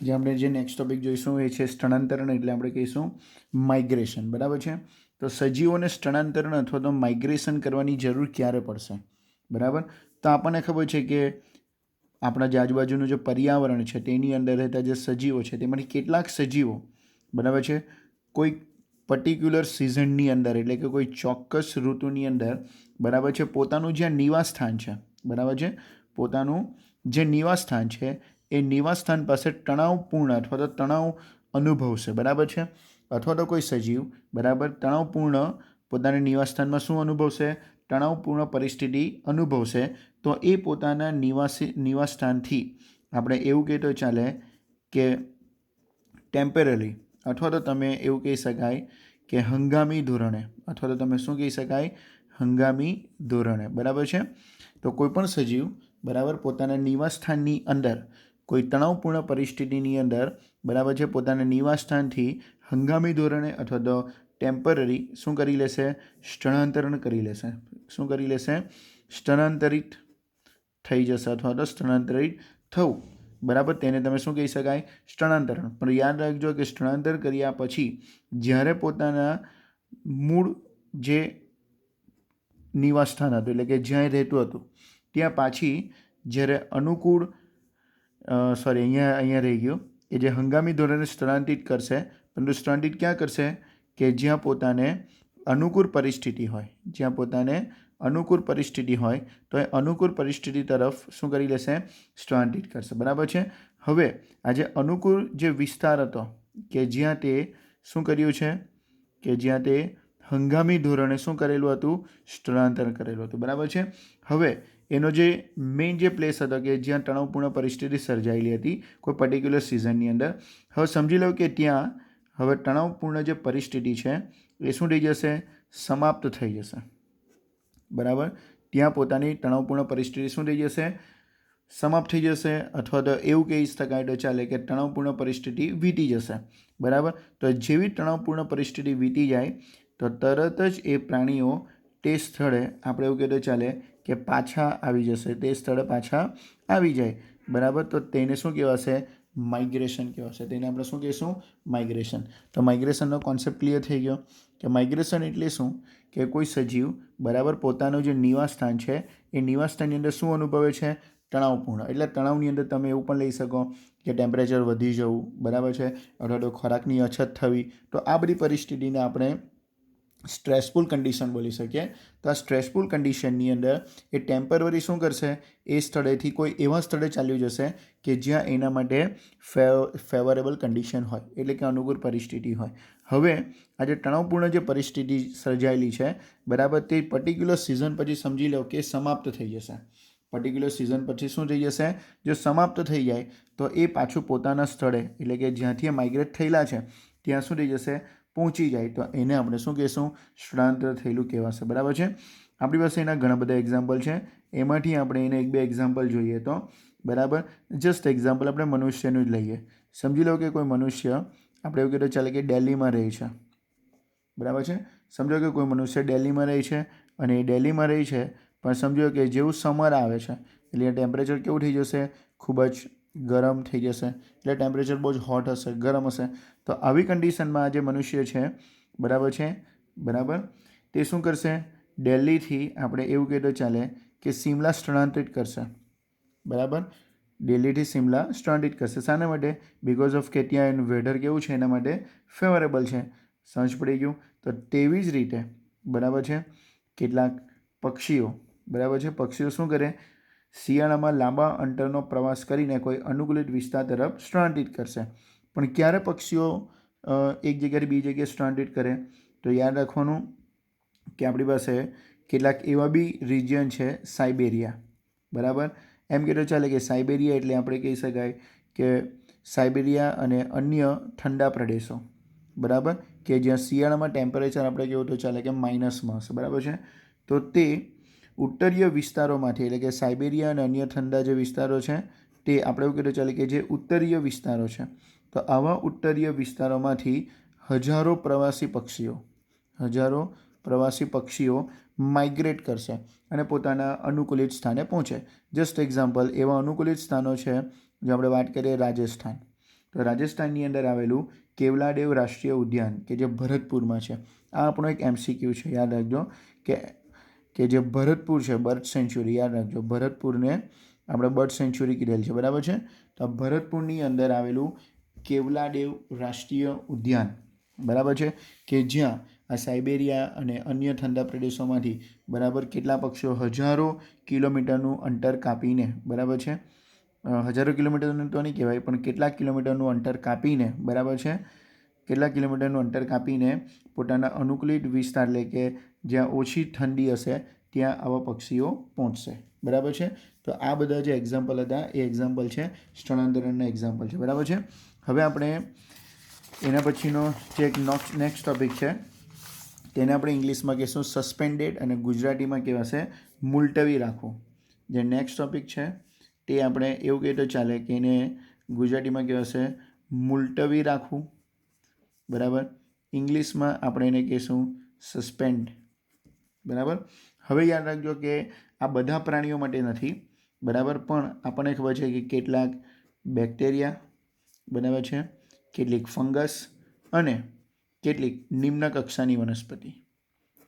જે આપણે જે નેક્સ્ટ ટોપિક જોઈશું એ છે સ્થળાંતરણ, એટલે આપણે કહીશું માઇગ્રેશન. બરાબર છે. તો સજીવોને સ્થળાંતરણ અથવા તો માઇગ્રેશન કરવાની જરૂર ક્યારે પડશે? બરાબર. તો આપણને ખબર છે કે આપણા જે આજુબાજુનું જે પર્યાવરણ છે તેની અંદર રહેતા જે સજીવો છે તેમાંથી કેટલાક સજીવો, બરાબર છે, કોઈ પર્ટિક્યુલર સિઝનની અંદર, એટલે કે કોઈ ચોક્કસ ઋતુની અંદર, બરાબર છે, પોતાનું જ્યાં નિવાસ સ્થાન છે, બરાબર છે, પોતાનું જે નિવાસ સ્થાન છે એ નિવાસ સ્થાન પાસે તણાવપૂર્ણ અથવા તો તણાવ અનુભવશે. બરાબર છે. અથવા તો કોઈ સજીવ, બરાબર, તણાવપૂર્ણ પોતાના નિવાસ સ્થાનમાં શું અનુભવશે? તણાવપૂર્ણ પરિસ્થિતિ અનુભવશે. તો એ પોતાના નિવાસ સ્થાનથી આપણે એવું કહીએ તો ચાલે કે ટેમ્પરરી, અથવા તો તમે એવું કહી શકાય કે હંગામી ધોરણે, અથવા તો તમે શું કહી શકાય? હંગામી ધોરણે. બરાબર છે. તો કોઈ પણ સજીવ, બરાબર, પોતાના નિવાસ સ્થાનની અંદર કોઈ તણાવપૂર્ણ પરિસ્થિતિની અંદર, બરાબર છે, પોતાના નિવાસ સ્થાનથી હંગામી ધોરણે અથવા તો ટેમ્પરરી શું કરી લેશે? સ્થળાંતરણ કરી લેશે. શું કરી લેશે? સ્થળાંતરિત થઈ જશે અથવા તો સ્થળાંતરિત થવું. બરાબર. તેને તમે શું કહી શકાય? સ્થળાંતરણ. પણ યાદ રાખજો કે સ્થળાંતર કર્યા પછી જ્યારે પોતાના મૂળ જે નિવાસ સ્થાન હતું, એટલે કે જ્યાં રહેતું હતું ત્યાં પાછી જ્યારે અનુકૂળ અહીંયા રહી ગયું કે જે હંગામી ધોરણે સ્થળાંતરિત કરશે, પરંતુ સ્થળાંતરિત ક્યાં કરશે? કે જ્યાં પોતાને અનુકૂળ પરિસ્થિતિ હોય, જ્યાં પોતાને અનુકૂળ પરિસ્થિતિ હોય તો એ અનુકૂળ પરિસ્થિતિ તરફ શું કરી લેશે? સ્થળાંતરિત કરશે. બરાબર છે. હવે આજે અનુકૂળ જે વિસ્તાર હતો કે જ્યાં તે શું કર્યું છે? કે જ્યાં તે હંગામી ધોરણે શું કરેલું હતું? સ્થળાંતર કરેલું હતું. બરાબર છે. હવે એનો જે મેઇન જે પ્લેસ હતો કે જ્યાં તણાવપૂર્ણ પરિસ્થિતિ સર્જાયેલી હતી કોઈ પર્ટિક્યુલર સિઝનની અંદર, હવે સમજી લો કે ત્યાં હવે તણાવપૂર્ણ જે પરિસ્થિતિ છે એ શું થઈ જશે? સમાપ્ત થઈ જશે. બરાબર. ત્યાં પોતાની તણાવપૂર્ણ પરિસ્થિતિ શું થઈ જશે? સમાપ્ત થઈ જશે. અથવા તો એવું કહી શકાય તો ચાલે કે તણાવપૂર્ણ પરિસ્થિતિ વીતી જશે. બરાબર. તો જેવી તણાવપૂર્ણ પરિસ્થિતિ વીતી જાય તો તરત જ એ પ્રાણીઓ તે સ્થળે, આપણે એવું કહેતો ચાલે કે પાછા આવી જશે. તે સ્થળે પાછા આવી જાય. બરાબર. તો તેને શું કહેવાશે? માઇગ્રેશન કહેવાશે. તેને આપણે શું કહીશું? માઇગ્રેશન. તો માઇગ્રેશનનો કોન્સેપ્ટ ક્લિયર થઈ ગયો કે માઇગ્રેશન એટલે શું? કે કોઈ સજીવ, બરાબર, પોતાનું જે નિવાસ સ્થાન છે એ નિવાસ સ્થાનની અંદર શું અનુભવે છે? તણાવપૂર્ણ. એટલે તણાવની અંદર તમે એવું પણ લઈ શકો કે ટેમ્પરેચર વધી જવું, બરાબર છે, અથવા તો ખોરાકની અછત થવી. તો આ બધી પરિસ્થિતિને આપણે સ્ટ્રેસફુલ કન્ડિશન બોલી શકીએ. તો આ સ્ટ્રેસફુલ કન્ડિશનની અંદર એ ટેમ્પરરી શું કરશે? એ સ્થળેથી કોઈ એવા સ્થળે ચાલ્યું જશે કે જ્યાં એના માટે ફેવરેબલ કન્ડિશન હોય, એટલે કે અનુકૂળ પરિસ્થિતિ હોય. હવે આજે તણાવપૂર્ણ જે પરિસ્થિતિ સર્જાયેલી છે, બરાબર, તે પર્ટિક્યુલર સિઝન પછી સમજી લો કે સમાપ્ત થઈ જશે. પર્ટિક્યુલર સિઝન પછી શું થઈ જશે? જો સમાપ્ત થઈ જાય તો એ પાછું પોતાના સ્થળે, એટલે કે જ્યાંથી માઇગ્રેટ થયેલા છે ત્યાં શું થઈ જશે? પહોંચી જાય. તો એને આપણે શું કહીશું? સ્થળાંતર થયેલું કહેવાશે. બરાબર છે. આપણી પાસે એના ઘણા બધા એક્ઝામ્પલ છે. એમાંથી આપણે એને એક બે એક્ઝામ્પલ જોઈએ તો, બરાબર, જસ્ટ એક્ઝામ્પલ આપણે મનુષ્યનું જ લઈએ. સમજી લો કે કોઈ મનુષ્ય, આપણે એવું કહેતો ચાલે કે દિલ્હીમાં રહે છે. બરાબર છે. સમજો કે કોઈ મનુષ્ય દિલ્હીમાં રહે છે અને એ દિલ્હીમાં રહે છે, પણ સમજો કે જેવું સમર આવે છે એટલે ટેમ્પરેચર કેવું થઈ જશે? ખૂબ જ ગરમ થઈ જશે. એટલે ટેમ્પરેચર બહુ જ હોટ હશે, ગરમ હશે. તો આવી કન્ડિશનમાં જે મનુષ્ય છે, બરાબર છે, બરાબર, તે શું કરશે? દિલ્હીથી આપણે એવું કહેતો ચાલે કે શિમલા સ્થળાંતરિત કરશે. બરાબર. દિલ્હીથી શિમલા સ્થળાંતરિત કરશે. શાના માટે? બિકોઝ ઓફ કે ત્યાં એનું વેધર કેવું છે? એના માટે ફેવરેબલ છે. સમજ પડી ગયું? તો તેવી જ રીતે, બરાબર છે, કેટલાક પક્ષીઓ, બરાબર છે, પક્ષીઓ શું કરે? શિયાળામાં લાંબા અંતરનો પ્રવાસ કરીને કોઈ અનુકૂલિત વિસ્તાર તરફ સ્થળાંતરિત કરશે. પણ ક્યારે પક્ષીઓ એક જગ્યાએ બીજી જગ્યાએ સ્થળાંતરિત કરે? તો યાદ રાખવાનું કે આપણી પાસે કેટલાક એવા બી રિજિયન છે, સાઇબેરિયા, બરાબર. એમ કહેતો ચાલે કે સાઇબેરિયા એટલે આપણે કહી શકાય કે સાઇબેરિયા અને અન્ય ઠંડા પ્રદેશો, બરાબર, કે જ્યાં શિયાળામાં ટેમ્પરેચર આપણે કેવું તો ચાલે કે માઇનસમાં હશે. બરાબર છે. તો તે ઉત્તરીય વિસ્તારોમાંથી, એટલે કે સાઇબેરિયા અને અન્ય ઠંડા જે વિસ્તારો છે તે આપણે એવું કહેતો ચાલે કે જે ઉત્તરીય વિસ્તારો છે, તો આવા ઉત્તરીય વિસ્તારોમાંથી હજારો પ્રવાસી પક્ષીઓ માઇગ્રેટ કરશે અને પોતાના અનુકૂલિત સ્થાને પહોંચે. જસ્ટ એક્ઝામ્પલ, એવા અનુકૂલિત સ્થાનો છે જો આપણે વાત કરીએ રાજસ્થાન. તો રાજસ્થાનની અંદર આવેલું કેવલાદેવ રાષ્ટ્રીય ઉદ્યાન કે જે ભરતપુરમાં છે, આ આપણો એક MCQ છે, યાદ રાખજો કે જે ભરતપુર છે, બર્ડ સેન્ચ્યુરી, યાદ રાખજો, ભરતપુરને આપણે બર્ડ સેન્ચ્યુરી કીધેલ છે, બરાબર છે. તો ભરતપુરની અંદર આવેલું કેવલાદેવ રાષ્ટ્રીય ઉદ્યાન, બરાબર છે, કે જ્યાં આ સાઇબેરિયા અને અન્ય ઠંડા પ્રદેશોમાંથી બરાબર કેટલા પક્ષીઓ હજારો કિલોમીટરનું અંતર કાપીને, બરાબર છે, હજારો કિલોમીટરનું તો નહીં કહેવાય પણ કેટલાક કિલોમીટરનું અંતર કાપીને, બરાબર છે, કેટલાક કિલોમીટરનું અંતર કાપીને પોતાના અનુકૂલિત વિસ્તાર એટલે કે જ્યાં ઓછી ઠંડી હશે ત્યાં આવા પક્ષીઓ પહોંચશે, બરાબર છે. તો આ બધા જે એક્ઝામ્પલ હતા એ એક્ઝામ્પલ છે સ્થળાંતરણના એક્ઝામ્પલ છે, બરાબર છે. હવે આપણે એના પછીનો જે એક નેક્સ્ટ ટોપિક છે તેને આપણે ઇંગ્લિશમાં કહીશું સસ્પેન્ડેડ અને ગુજરાતીમાં કહેવાશે મુલતવી રાખવું. જે નેક્સ્ટ ટોપિક છે તે આપણે એવું કહીએ તો ચાલે કે એને ગુજરાતીમાં કહેવાશે મુલતવી રાખવું, બરાબર. ઇંગ્લિશમાં આપણે એને કહીશું સસ્પેન્ડ, બરાબર. હવે યાદ રાખજો કે આ બધા પ્રાણીઓ માટે નથી, બરાબર, પણ આપણને ખબર છે કે કેટલાક બેક્ટેરિયા, બરાબર છે, કેટલીક ફંગસ અને કેટલીક નિમ્ન કક્ષાની વનસ્પતિ,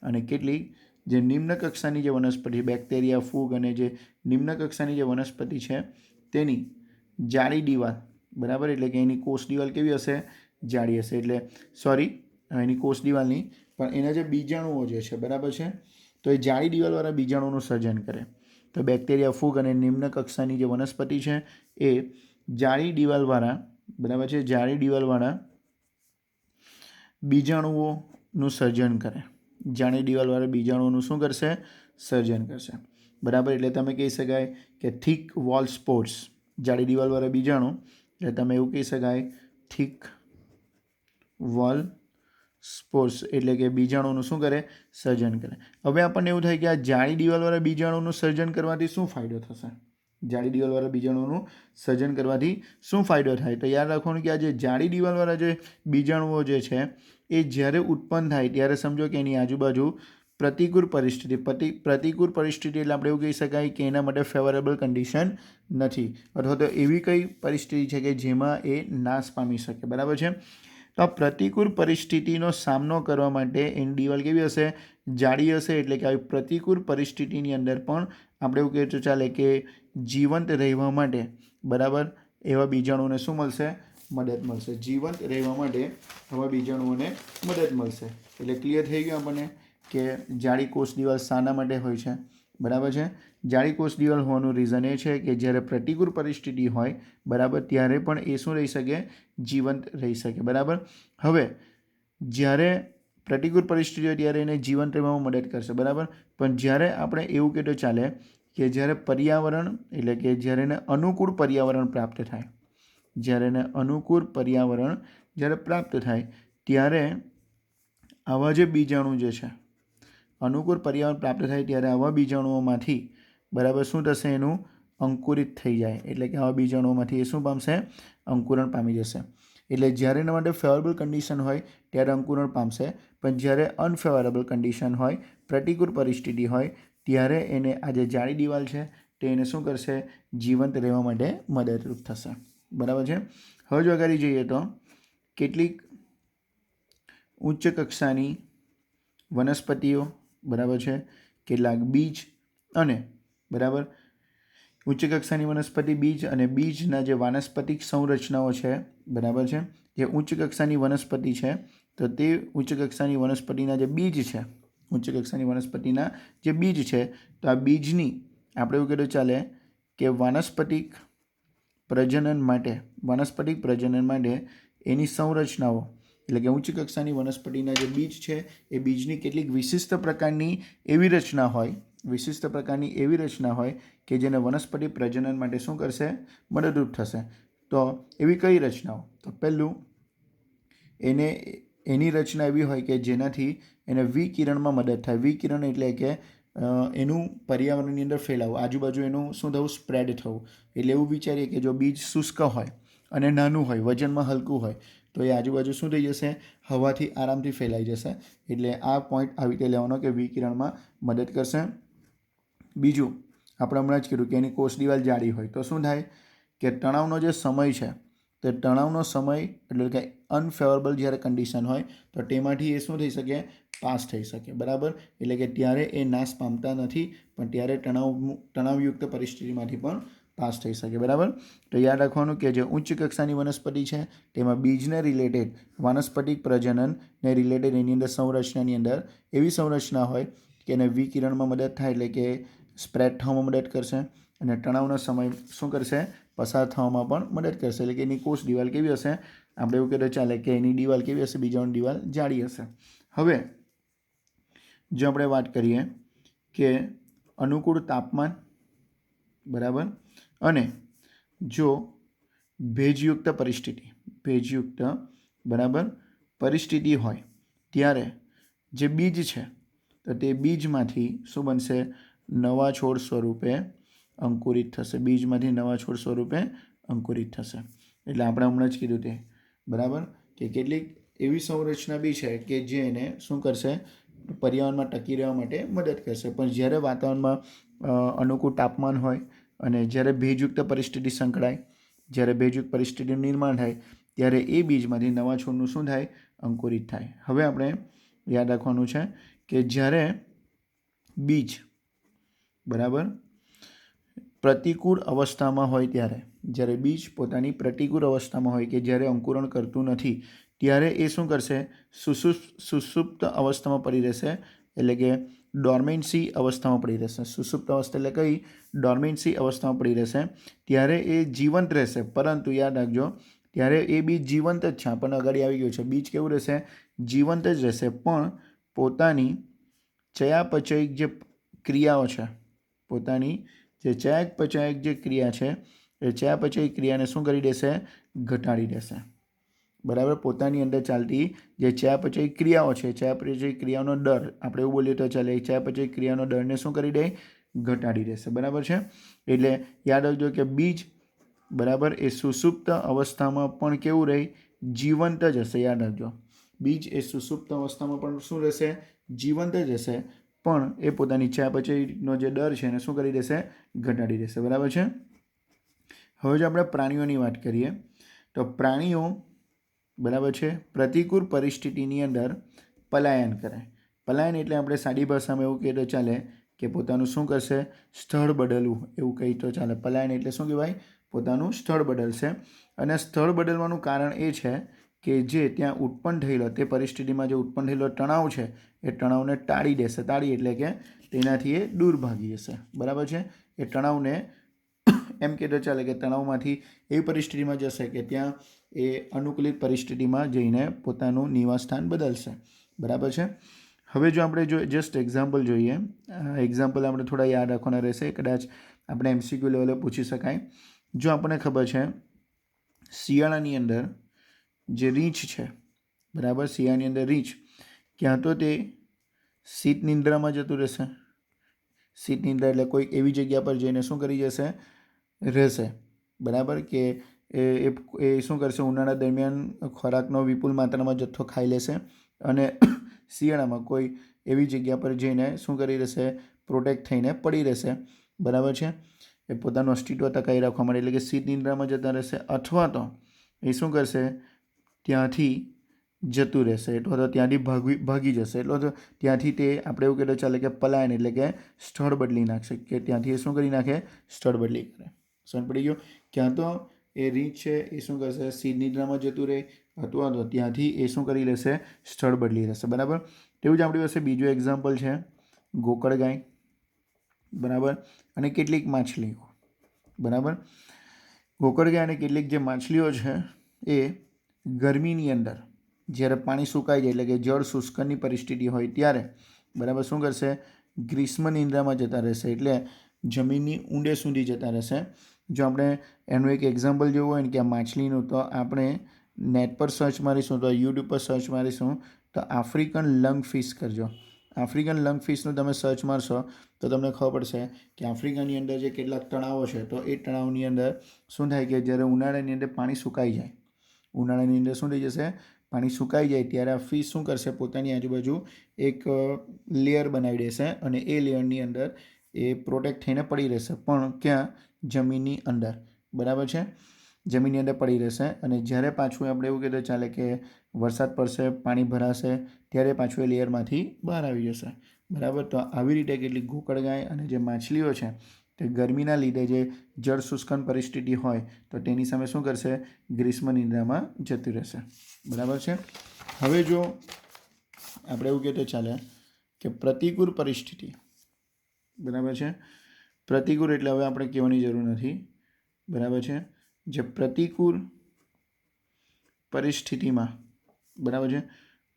અને કેટલીક જે નિમ્ન કક્ષાની જે વનસ્પતિ બેક્ટેરિયા, ફૂગ અને જે નિમ્ન કક્ષાની જે વનસ્પતિ છે તેની જાડી દિવાલ, બરાબર, એટલે કે એની કોષ દિવાલ કેવી હશે? જાડી હશે. એટલે સોરી, એની કોષ દિવાલ નહીં પણ એના જે બીજાણુઓ જે છે, બરાબર છે, તો એ જાડી દિવાલવાળા બીજાણુઓનું સર્જન કરે. તો બેક્ટેરિયા, ફૂગ અને નિમ્ન કક્ષાની જે વનસ્પતિ છે એ જાડી દિવાલવાળા, બરાબર છે, જાડી દિવાલવાળા બીજાણુઓનું સર્જન કરે. જાડી દિવાલવાળા બીજાણુઓનું શું કરશે? સર્જન કરશે, બરાબર. એટલે તમે કહી શકાય કે થીક વોલ સ્પોર્સ, જાડી દિવાલવાળા બીજાણુ, એટલે તમે એવું કહી શકાય થીક વોલ સ્પોર્સ એટલે કે બીજાણુનું શું કરે? સર્જન કરે. હવે આપણને એવું થાય કે આ જાડી દિવાલવાળા બીજાણુનું સર્જન કરવાથી શું ફાયદો થશે? જાડી દિવાલવાળા બીજાણુનું સર્જન કરવાથી શું ફાયદો થાય? તો યાદ રાખવાનું કે આ જે જાડી દિવાલવાળા જે બીજાણુઓ જે છે એ જ્યારે ઉત્પન્ન થાય ત્યારે સમજો કે એની આજુબાજુ પ્રતિકૂળ પરિસ્થિતિ, પ્રતિકૂળ પરિસ્થિતિ એટલે આપણે એવું કહી શકાય કે એના માટે ફેવરેબલ કન્ડિશન નથી, અથવા તો એવી કઈ પરિસ્થિતિ છે કે જેમાં એ નાશ પામી શકે, બરાબર છે. તો આ પ્રતિકૂળ પરિસ્થિતિનો સામનો કરવા માટે એની દિવાલ કેવી હશે? જાડી હશે. એટલે કે આવી પ્રતિકૂળ પરિસ્થિતિની અંદર પણ આપણે એવું કહીએ તો ચાલે કે જીવંત રહેવા માટે, બરાબર, એવા બીજાણુઓને શું મળશે? મદદ મળશે. જીવંત રહેવા માટે આવા બીજાણુઓને મદદ મળશે. એટલે ક્લિયર થઈ ગયું આપણને કે જાડી કોષ દિવાલ શાના માટે હોય છે, બરાબર છે. જાડી કોષ દિવાલ હોવાનું રીઝન એ છે કે જ્યારે પ્રતિકૂળ પરિસ્થિતિ હોય, બરાબર, ત્યારે પણ એ શું રહી શકે? જીવંત રહી શકે, બરાબર. હવે જ્યારે પ્રતિકૂળ પરિસ્થિતિ હોય ત્યારે એને જીવંત રહેવામાં મદદ કરશે, બરાબર. પણ જ્યારે આપણે એવું કહીએ તો ચાલે કે જ્યારે પર્યાવરણ એટલે કે જ્યારે એને અનુકૂળ પર્યાવરણ પ્રાપ્ત થાય, જ્યારે એને અનુકૂળ પર્યાવરણ જ્યારે પ્રાપ્ત થાય ત્યારે આવા જે બીજાણુ જે છે, અનુકૂળ પર્યાવરણ પ્રાપ્ત થાય ત્યારે આવા બીજાણુઓમાંથી, બરાબર, શું થશે? એનું અંકુરિત થઈ જાય. એટલે કે આવા બીજાણુઓમાંથી એ શું પામશે? અંકુરણ પામી જશે. એટલે જ્યારે એના માટે ફેવરેબલ કન્ડિશન હોય ત્યારે અંકુરણ પામશે, પણ જ્યારે અનફેવરેબલ કન્ડિશન હોય, પ્રતિકૂળ પરિસ્થિતિ હોય, ત્યારે એને આ જે જાડી દિવાલ છે તે એને શું કરશે? જીવંત રહેવા માટે મદદરૂપ થશે, બરાબર છે. હવે જો આગળ જઈએ તો કેટલીક ઉચ્ચ કક્ષાની વનસ્પતિઓ, બરાબર છે, કેટલાક બીજ અને, બરાબર, ઉચ્ચ કક્ષાની વનસ્પતિ, બીજ અને બીજના જે વાનસ્પતિક સંરચનાઓ છે, બરાબર છે, જે ઉચ્ચ કક્ષાની વનસ્પતિ છે તો તે ઉચ્ચ કક્ષાની વનસ્પતિના જે બીજ છે, ઉચ્ચ કક્ષાની વનસ્પતિના જે બીજ છે, તો આ બીજની આપણે એવું કહીએ ચાલે કે વાનસ્પતિક પ્રજનન માટે એની સંરચનાઓ એટલે કે ઉચ્ચ કક્ષાની વનસ્પતિના જે બીજ છે એ બીજની કેટલીક વિશિષ્ટ પ્રકારની એવી રચના હોય કે જેને વનસ્પતિ પ્રજનન માટે શું કરશે? મદદરૂપ થશે. તો એવી કઈ રચનાઓ? તો પહેલું, એની રચના એવી હોય કે જેનાથી એને વિકિરણમાં મદદ થાય. વિકિરણ એટલે કે એનું પર્યાવરણની અંદર ફેલાવું, આજુબાજુ એનું શું થવું? સ્પ્રેડ થવું. એટલે એવું વિચારીએ કે જો બીજ શુષ્ક હોય અને નાનું હોય, વજનમાં હલકું હોય, તો એ આજુબાજુ શું થઈ જશે? હવાથી આરામથી ફેલાઈ જશે. એટલે આ પોઈન્ટ આવી રીતે લેવાનો કે વિકિરણમાં મદદ કરશે. બીજું, આપણે હમણાં જ કીધું કે એની કોષ દિવાલ જાડી હોય તો શું થાય? કે તણાવનો જે સમય છે તો તણાવનો સમય એટલે કે અનફેવરેબલ જ્યારે કન્ડિશન હોય તો તેમાંથી એ શું થઈ શકે, પાસ થઈ શકે, બરાબર. એટલે કે ત્યારે એ નાશ પામતા નથી, પણ ત્યારે તણાવયુક્ત પરિસ્થિતિમાંથી પણ પાસ થઈ શકે, બરાબર. તો યાદ રાખવાનું કે જે ઉચ્ચ કક્ષાની વનસ્પતિ છે તેમાં બીજને રિલેટેડ વાનસ્પતિક પ્રજનનને રિલેટેડ એની અંદર સંરચનાની અંદર એવી સંરચના હોય કે એને વિકિરણમાં મદદ થાય, એટલે કે સ્પ્રેડ થવામાં મદદ કરશે, અને તણાવનો સમય શું કરશે, પસાર થવામાં પણ મદદ કરશે. એટલે કે એની કોષ દિવાલ કેવી હશે, આપણે એવું કહેતો ચાલે કે એની દિવાલ કેવી હશે, બીજાની દિવાલ જાડી હશે. હવે જો આપણે વાત કરીએ કે અનુકૂળ તાપમાન, બરાબર, અને જો ભેજયુક્ત પરિસ્થિતિ, બરાબર, પરિસ્થિતિ હોય ત્યારે જે બીજ છે તો તે બીજમાંથી શું બનશે, નવા છોડ સ્વરૂપે અંકુરિત થશે. બીજમાંથી નવા છોડ સ્વરૂપે અંકુરિત થશે. એટલે આપણે હમણાં જ કીધું તે, બરાબર, કે કેટલીક એવી સંરચના બી છે કે જે એને શું કરશે, પર્યાવરણમાં ટકી રહેવા માટે મદદ કરશે. પણ જ્યારે વાતાવરણમાં અનુકૂળ તાપમાન હોય અને જ્યારે ભેજયુક્ત પરિસ્થિતિ સંકળાય, જ્યારે ભેજયુક્ત પરિસ્થિતિનું નિર્માણ થાય ત્યારે એ બીજમાંથી નવા છોડનું શું થાય, અંકુરિત થાય. હવે આપણે યાદ રાખવાનું છે કે જ્યારે બીજ, બરાબર, પ્રતિકૂળ અવસ્થામાં હોય ત્યારે, જ્યારે બીજ પોતાની પ્રતિકૂળ અવસ્થામાં હોય કે જ્યારે અંકુરણ કરતું નથી ત્યારે એ શું કરશે, સુષુપ્ત અવસ્થામાં પડી રહેશે. એટલે કે ડોર્મેન્સી અવસ્થામાં પડી રહેશે. સુષુપ્ત અવસ્થા એટલે કઈ, ડોર્મેન્સી અવસ્થામાં પડી રહેશે. ત્યારે એ જીવંત રહેશે, પરંતુ યાદ રાખજો ત્યારે એ બીજ જીવંત જ છે, આપણને આગળ આવી ગયું છે, બીજ કેવું રહેશે, જીવંત જ રહેશે, પણ પોતાની ચયાપચયિક જે ક્રિયાઓ છે, પોતાની જે ચયાપચયિક જે ક્રિયા છે એ ચયાપચયિક ક્રિયાને શું કરી દેશે, ઘટાડી દેશે, બરાબર. પોતાની અંદર ચાલતી જે ચયાપચયિક ક્રિયાઓ છે, ચયાપચયિક ક્રિયાનો દર, આપણે એવું બોલીએ તો ચાલે, ચયાપચયિક ક્રિયાનો દરને શું કરી દે, ઘટાડી દેશે, બરાબર છે. એટલે યાદ રાખજો કે બીજ, બરાબર, એ સુષુપ્ત અવસ્થામાં પણ કેવું રહે, જીવંત જ હશે. યાદ રાખજો, બીજ એ સુષુપ્ત અવસ્થામાં પણ શું રહેશે, જીવંત જ રહેશે, પણ એ પોતાની ચયાપચયનો જે દર છે એને શું કરી દેશે, ઘટાડી દેશે, બરાબર છે. હવે જો આપણે પ્રાણીઓની વાત કરીએ તો પ્રાણીઓ, બરાબર છે, પ્રતિકૂળ પરિસ્થિતિની અંદર પલાયન કરે. પલાયન એટલે આપણે સાદી ભાષામાં એવું કહીએ તો ચાલે કે પોતાનું શું કરશે, સ્થળ બદલવું, એવું કહી તો ચાલે. પલાયન એટલે શું કહેવાય, પોતાનું સ્થળ બદલશે. અને સ્થળ બદલવાનું કારણ એ છે કે જે ત્યાં ઉત્પન્ન થયેલો, તે પરિસ્થિતિમાં જે ઉત્પન્ન થયેલો તણાવ છે એ તણાવને ટાળી દેશે. ટાળી એટલે કે તેનાથી એ દૂર ભાગી જશે, બરાબર છે. એ તણાવને એમ કહેતો ચાલે કે તણાવમાંથી એવી પરિસ્થિતિમાં જશે કે ત્યાં એ અનુકૂલિત પરિસ્થિતિમાં જઈને પોતાનું નિવાસસ્થાન બદલશે, બરાબર છે. હવે જો આપણે જસ્ટ એક્ઝામ્પલ જોઈએ, એક્ઝામ્પલ આપણે થોડા યાદ રાખવાના રહેશે, કદાચ આપણે MCQ લેવલે પૂછી શકાય. જો આપણને ખબર છે શિયાળાની અંદર જે રીંછ છે, બરાબર, શિયાળાની અંદર રીંછ ક્યાં તો તે શીત નિંદ્રામાં જતું રહેશે. શીત નિંદ્રા એટલે કોઈક એવી જગ્યા પર જઈને શું કરી જશે, રહેશે, બરાબર, કે એ શું કરશે, ઉનાળા દરમિયાન ખોરાકનો વિપુલ માત્રામાં જથ્થો ખાઈ લેશે અને શિયાળામાં કોઈ એવી જગ્યા પર જઈને શું કરી રહેશે, પ્રોટેક્ટ થઈને પડી રહેશે, બરાબર છે. એ પોતાનું અસ્તિત્વ ટકાવી રાખવા માટે, એટલે કે શીત નિંદ્રામાં જતા રહેશે, અથવા તો એ શું કરશે, ત્યાંથી જતું રહેશે, અથવા તો ત્યાંથી ભાગી જશે, એટલે તો ત્યાંથી તે આપણે એવું કહેતો ચાલે કે પલાયન એટલે કે સ્થળ બદલી નાખશે, કે ત્યાંથી એ શું કરી નાખે, સ્થળ બદલી કરે. સમજ પડી ગયો. ક્યાં તો એ રીંછ છે એ શું કરશે, શીત નિંદ્રામાં જતું રહે, અથવા તો ત્યાંથી એ શું કરી લેશે, સ્થળ બદલી રહેશે, બરાબર. તેવું જ આપણી પાસે બીજું એક્ઝામ્પલ છે ગોકળગાય, બરાબર, અને કેટલીક માછલીઓ, બરાબર. ગોકળગાય અને કેટલીક જે માછલીઓ છે એ ગરમીની અંદર જ્યારે પાણી સુકાઈ જાય, એટલે કે જળ શુષ્કની પરિસ્થિતિ હોય ત્યારે, બરાબર, શું કરશે, ગ્રીષ્મ નિંદ્રામાં જતા રહેશે, એટલે જમીનની ઊંડે સુધી જતા રહેશે. જો આપણે એનું એક એક્ઝામ્પલ જોવું હોય ને કે આ માછલીનું, તો આપણે નેટ પર સર્ચ મારીશું, તો યુટ્યુબ પર સર્ચ મારીશું તો આફ્રિકન લંગ ફિશ કરજો. આફ્રિકન લંગ ફિશનું તમે સર્ચ મારશો તો તમને ખબર પડશે કે આફ્રિકાની અંદર જે કેટલાક તળાવો છે, તો એ તળાવની અંદર શું થાય કે જ્યારે ઉનાળાની અંદર પાણી સુકાઈ જાય, ઉનાળાની અંદર શું થઈ જશે, પાણી સુકાઈ જાય ત્યારે આ ફિશ શું કરશે, પોતાની આજુબાજુ એક લેયર બનાવી દેશે અને એ લેયરની અંદર એ પ્રોટેક્ટ થઈને પડી રહેશે, પણ ક્યાં, જમીનની અંદર, બરાબર છે. જમીનની અંદર પડી રહેશે અને જ્યારે પાછું આપણે એવું કહીએ તો ચાલે કે વરસાદ પડશે, પાણી ભરાશે, ત્યારે પાછું એ લેયરમાંથી બહાર આવી જશે. બરાબર. તો આવી રીતે કેટલીક ગોકળગાય અને જે માછલીઓ છે તે ગરમીના લીધે જે જળ શુષ્કન પરિસ્થિતિ હોય તો તેની સામે શું કરશે? ગ્રીષ્મ નિદ્રામાં જતી રહેશે. બરાબર છે. હવે જો આપણે એવું કહીએ તો ચાલે કે પ્રતિકૂળ પરિસ્થિતિ. બરાબર છે. પ્રતિકૂળ એટલે હવે આપણે કહેવાની જરૂર નથી. બરાબર છે. જે પ્રતિકૂળ પરિસ્થિતિમાં, બરાબર છે,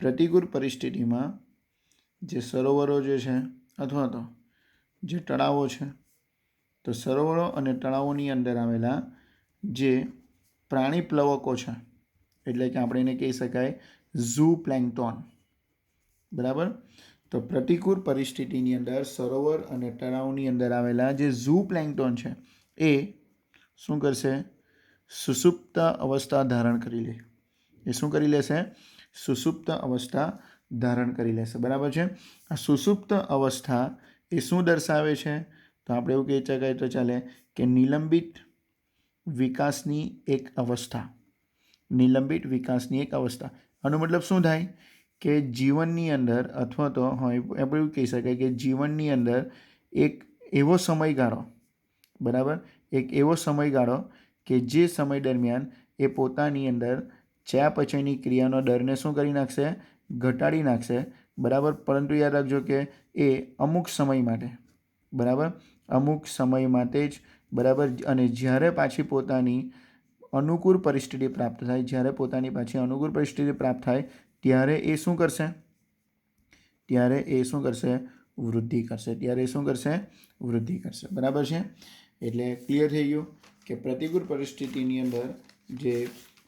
પ્રતિકૂળ પરિસ્થિતિમાં જે સરોવરો જે છે અથવા તો જે તળાવો છે, તો સરોવરો અને તળાવોની અંદર આવેલા જે પ્રાણી પ્લવકો છે, એટલે કે આપણે એને કહી શકાય ઝૂ પ્લેન્કટોન. બરાબર. તો પ્રતિકૂળ પરિસ્થિતિની અંદર સરોવર અને તળાવની અંદર આવેલા જે ઝૂ પ્લેન્કટોન છે એ શું કરશે? સુષુપ્ત અવસ્થા ધારણ કરી લે. એ શું કરી લેશે? સુષુપ્ત અવસ્થા ધારણ કરી લેશે. બરાબર છે. આ સુષુપ્ત અવસ્થા એ શું દર્શાવે છે? તો આપણે એવું કહી શકાય તો ચાલે કે નિલંબિત વિકાસની એક અવસ્થા. નિલંબિત વિકાસની એક અવસ્થા. આનો મતલબ શું થાય? કે જીવનની અંદર અથવા તો આપણે એવું કહી શકાય કે જીવનની અંદર એક એવો સમયગાળો, બરાબર, એક એવો સમયગાળો કે જે સમય દરમિયાન એ પોતાની અંદર ચયાપચયની ક્રિયાનો દરને શું કરી નાખશે? ઘટાડી નાખશે. બરાબર. પરંતુ યાદ રાખજો કે એ અમુક સમય માટે, બરાબર, અમુક સમય માટે જ. બરાબર. અને જ્યારે પાછી પોતાની અનુકૂળ પરિસ્થિતિ પ્રાપ્ત થાય, જ્યારે પોતાની પાછી અનુકૂળ પરિસ્થિતિ પ્રાપ્ત થાય ત્યારે એ શું કરશે? ત્યારે એ શું કરશે? વૃદ્ધિ કરશે. ત્યારે એ શું કરશે? વૃદ્ધિ કરશે. બરાબર છે. એટલે ક્લિયર થઈ ગયું કે પ્રતિકૂળ પરિસ્થિતિની અંદર જે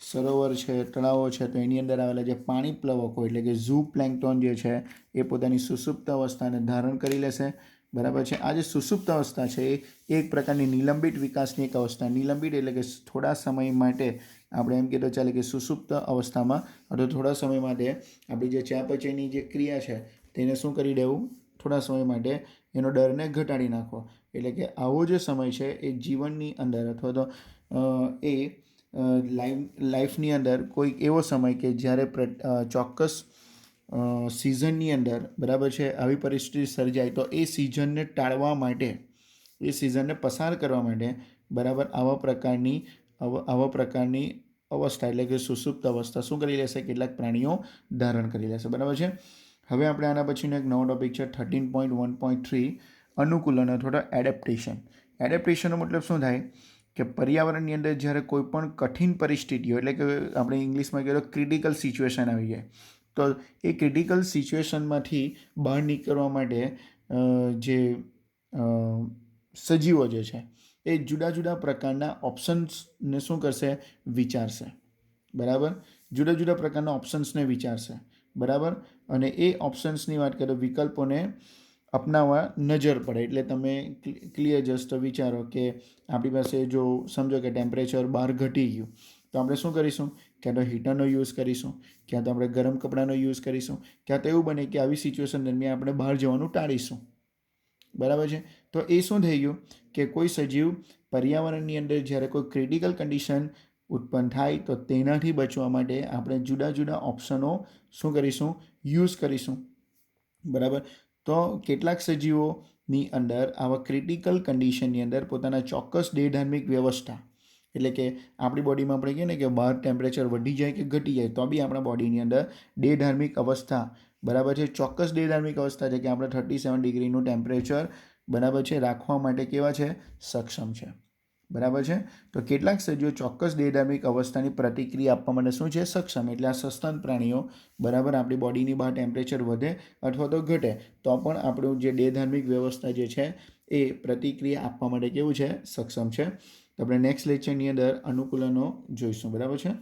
સરોવર છે, તળાવો છે, તો એની અંદર આવેલા જે પાણી પ્લવકો એટલે કે ઝૂ પ્લેન્કટોન જે છે એ પોતાની સુષુપ્ત અવસ્થાને ધારણ કરી લેશે. બરાબર છે. આ જે સુષુપ્ત અવસ્થા છે એ એક પ્રકારની નિલંબિત વિકાસની એક અવસ્થા. નિલંબિત એટલે કે થોડા સમય માટે આપણે એમ કહેતો ચાલે કે સુષુપ્ત અવસ્થામાં અથવા થોડા સમય માટે આપણી જે ચયાપચયની જે ક્રિયા છે તેને શું કરી દેવું? થોડા સમય માટે એનો ડરને ઘટાડી નાખવો. એટલે કે આવો જે સમય છે એ જીવનની અંદર અથવા તો એ લાઈફની અંદર કોઈક એવો સમય કે જ્યારે ચોક્કસ સિઝનની અંદર, બરાબર છે, આવી પરિસ્થિતિ સર્જાય તો એ સિઝનને ટાળવા માટે, એ સિઝનને પસાર કરવા માટે, બરાબર, આવા પ્રકારની અવસ્થા એટલે કે સુષુપ્ત અવસ્થા શું કરી લેશે? કેટલાક પ્રાણીઓ ધારણ કરી લેશે. બરાબર છે. હવે આપણે આના પછીનો એક નવો ટોપિક છે 13.1.3 અનુકૂલન અથવા તો એડેપ્ટેશન. એડેપ્ટેશનનો મતલબ શું થાય? કે પર્યાવરણની અંદર જ્યારે કોઈ પણ કઠિન પરિસ્થિતિઓ એટલે કે આપણે ઇંગ્લિશમાં કહીએ તો ક્રિટિકલ સિચ્યુએશન આવી જાય તો એ ક્રિટિકલ સિચ્યુએશનમાંથી બહાર નીકળવા માટે જે સજીવો જે છે એ જુદા જુદા પ્રકારના ઓપ્શન્સને શું કરશે? વિચારશે. બરાબર. જુદા જુદા પ્રકારના ઓપ્શન્સને વિચારશે. બરાબર. અને એ ઓપ્શન્સની વાત કરીએ તો વિકલ્પોને અપનાવવા નજર પડે. એટલે તમે ક્લિયર જસ્ટ વિચારો કે આપણી પાસે જો સમજો કે ટેમ્પરેચર બહાર ઘટી ગયું તો આપણે શું કરીશું? ક્યાં તો હીટરનો યુઝ કરીશું, ક્યાં તો આપણે ગરમ કપડાનો યુઝ કરીશું, ક્યાં તો એવું બને કે આવી સિચ્યુએશન દરમિયાન આપણે બહાર જવાનું ટાળીશું. બરાબર છે. તો એ શું થઈ ગયું કે કોઈ સજીવ પર્યાવરણની અંદર જ્યારે કોઈ ક્રિટિકલ કન્ડિશન ઉત્પન્ન થાય તો તેનાથી બચવા માટે આપણે જુદા જુદા ઓપ્શનો શું કરીશું? યુઝ કરીશું. બરાબર. તો કેટલાક સજીવોની અંદર આવા ક્રિટિકલ કન્ડિશનની અંદર પોતાના ચોક્કસ દેહધાર્મિક વ્યવસ્થા એટલે કે આપણી બોડીમાં આપણે કહીએ ને કે બહાર ટેમ્પરેચર વધી જાય કે ઘટી જાય તો બી આપણા બોડીની અંદર દેહધાર્મિક અવસ્થા, બરાબર છે, ચોક્કસ દેહધાર્મિક અવસ્થા છે કે આપણે 37 ડિગ્રીનું ટેમ્પરેચર, બરાબર છે, રાખવા માટે કેવા છે? સક્ષમ છે. બરાબર છે. તો કેટલાક સજીવો ચોક્કસ દેહધાર્મિક અવસ્થાની પ્રતિક્રિયા આપવા માટે શું છે? સક્ષમ. એટલે આ સસ્તન પ્રાણીઓ, બરાબર, આપણી બોડીની બહાર ટેમ્પરેચર વધે અથવા તો ઘટે તો પણ આપણું જે દેહધાર્મિક વ્યવસ્થા જે છે એ પ્રતિક્રિયા આપવા માટે કેવું છે? સક્ષમ છે. તો આપણે નેક્સ્ટ લેક્ચરની અંદર અનુકૂલનો જોઈશું. બરાબર છે.